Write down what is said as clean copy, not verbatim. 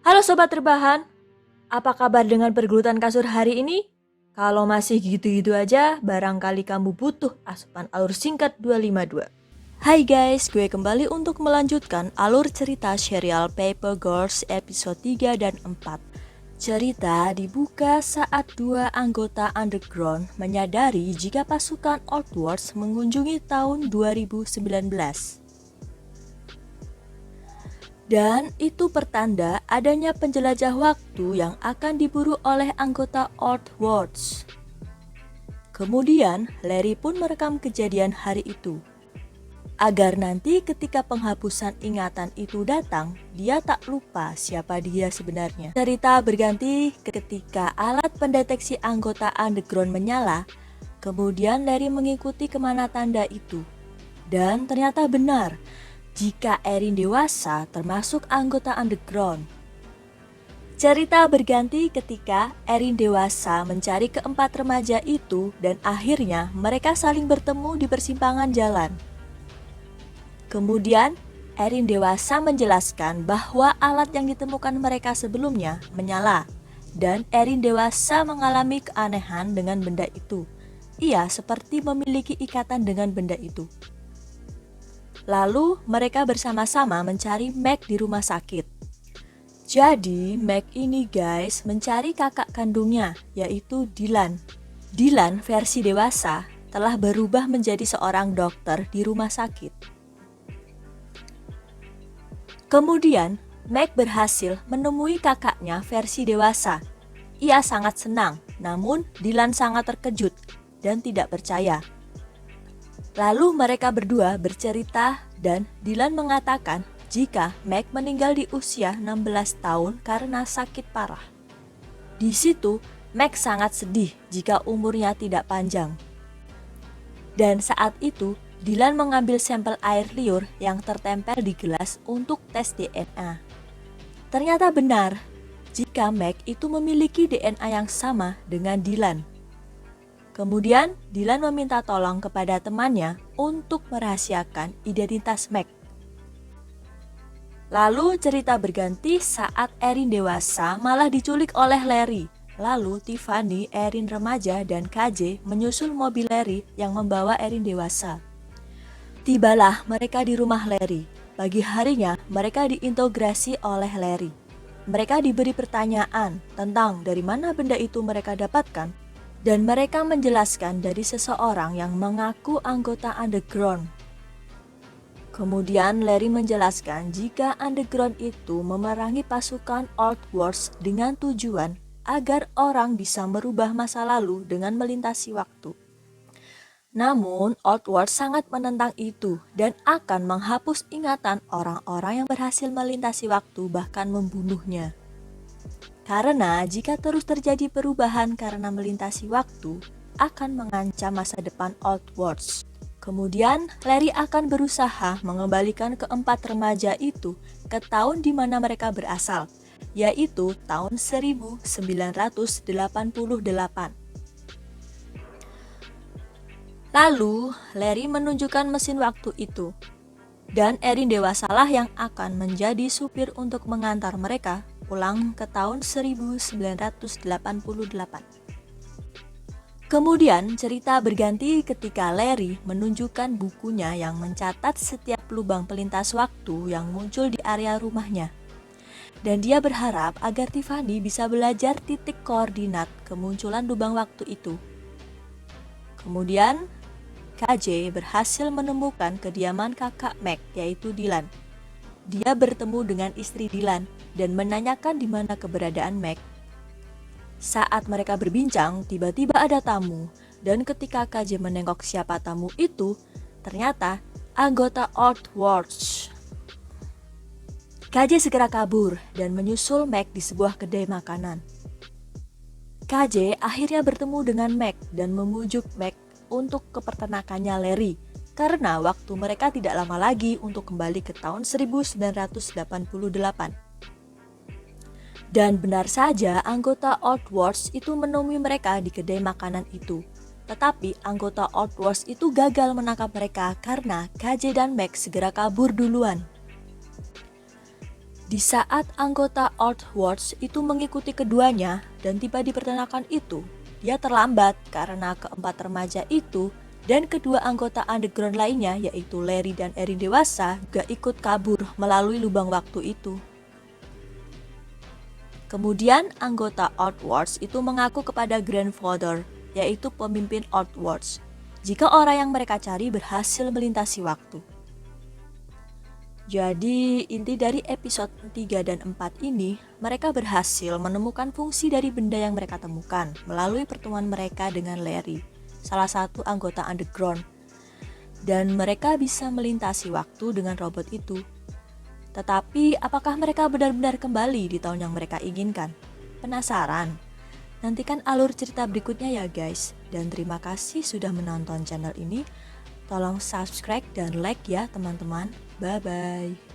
Halo Sobat Rebahan, apa kabar dengan pergelutan kasur hari ini? Kalau masih gitu-gitu aja, barangkali kamu butuh asupan alur singkat 252. Hai guys, gue kembali untuk melanjutkan alur cerita serial Paper Girls episode 3 dan 4. Cerita dibuka saat dua anggota underground menyadari jika pasukan Outwards mengunjungi tahun 2019. Dan itu pertanda adanya penjelajah waktu yang akan diburu oleh anggota Outwards. Kemudian, Larry pun merekam kejadian hari itu. Agar nanti ketika penghapusan ingatan itu datang, dia tak lupa siapa dia sebenarnya. Cerita berganti ketika alat pendeteksi anggota underground menyala, kemudian Larry mengikuti kemana tanda itu. Dan ternyata benar, jika Erin dewasa termasuk anggota underground. Cerita berganti ketika Erin dewasa mencari keempat remaja itu dan akhirnya mereka saling bertemu di persimpangan jalan. Kemudian, Erin dewasa menjelaskan bahwa alat yang ditemukan mereka sebelumnya menyala dan Erin dewasa mengalami keanehan dengan benda itu. Ia seperti memiliki ikatan dengan benda itu. Lalu mereka bersama-sama mencari Meg di rumah sakit. Jadi Meg ini guys mencari kakak kandungnya yaitu Dylan. Dylan versi dewasa telah berubah menjadi seorang dokter di rumah sakit. Kemudian Meg berhasil menemui kakaknya versi dewasa. Ia sangat senang, namun Dylan sangat terkejut dan tidak percaya. Lalu mereka berdua bercerita dan Dylan mengatakan jika Meg meninggal di usia 16 tahun karena sakit parah. Di situ, Meg sangat sedih jika umurnya tidak panjang. Dan saat itu, Dylan mengambil sampel air liur yang tertempel di gelas untuk tes DNA. Ternyata benar, jika Meg itu memiliki DNA yang sama dengan Dylan. Kemudian, Dylan meminta tolong kepada temannya untuk merahasiakan identitas Meg. Lalu cerita berganti saat Erin dewasa malah diculik oleh Larry. Lalu Tiffany, Erin remaja, dan KJ menyusul mobil Larry yang membawa Erin dewasa. Tibalah mereka di rumah Larry. Pagi harinya mereka diintegrasi oleh Larry. Mereka diberi pertanyaan tentang dari mana benda itu mereka dapatkan. Dan mereka menjelaskan dari seseorang yang mengaku anggota underground. Kemudian Larry menjelaskan jika underground itu memerangi pasukan Outwards dengan tujuan agar orang bisa merubah masa lalu dengan melintasi waktu. Namun Outwards sangat menentang itu dan akan menghapus ingatan orang-orang yang berhasil melintasi waktu bahkan membunuhnya. Karena jika terus terjadi perubahan karena melintasi waktu, akan mengancam masa depan Outwards. Kemudian, Larry akan berusaha mengembalikan keempat remaja itu ke tahun di mana mereka berasal, yaitu tahun 1988. Lalu, Larry menunjukkan mesin waktu itu, dan Erin dewasalah yang akan menjadi supir untuk mengantar mereka pulang ke tahun 1988. Kemudian cerita berganti ketika Larry menunjukkan bukunya yang mencatat setiap lubang pelintas waktu yang muncul di area rumahnya. Dan dia berharap agar Tiffany bisa belajar titik koordinat kemunculan lubang waktu itu. Kemudian KJ berhasil menemukan kediaman kakak Meg yaitu Dylan. Dia bertemu dengan istri Dylan dan menanyakan di mana keberadaan Meg. Saat mereka berbincang, tiba-tiba ada tamu, dan ketika KJ menengok siapa tamu itu, ternyata anggota Outwards. KJ segera kabur dan menyusul Meg di sebuah kedai makanan. KJ akhirnya bertemu dengan Meg dan memujuk Meg untuk ke peternakannya Larry. Karena waktu mereka tidak lama lagi untuk kembali ke tahun 1988. Dan benar saja anggota Outwards itu menemui mereka di kedai makanan itu. Tetapi anggota Outwards itu gagal menangkap mereka karena KJ dan Meg segera kabur duluan. Di saat anggota Outworlds itu mengikuti keduanya dan tiba di peternakan itu, dia terlambat karena keempat remaja itu dan kedua anggota underground lainnya yaitu Larry dan Erin dewasa gak ikut kabur melalui lubang waktu itu. Kemudian anggota Outworlds itu mengaku kepada Grandfather, yaitu pemimpin Outworlds, jika orang yang mereka cari berhasil melintasi waktu. Jadi, inti dari episode 3 dan 4 ini, mereka berhasil menemukan fungsi dari benda yang mereka temukan melalui pertemuan mereka dengan Larry, salah satu anggota underground. Dan mereka bisa melintasi waktu dengan robot itu. Tetapi, apakah mereka benar-benar kembali di tahun yang mereka inginkan? Penasaran? Nantikan alur cerita berikutnya ya guys. Dan terima kasih sudah menonton channel ini. Tolong subscribe dan like ya teman-teman. Bye-bye.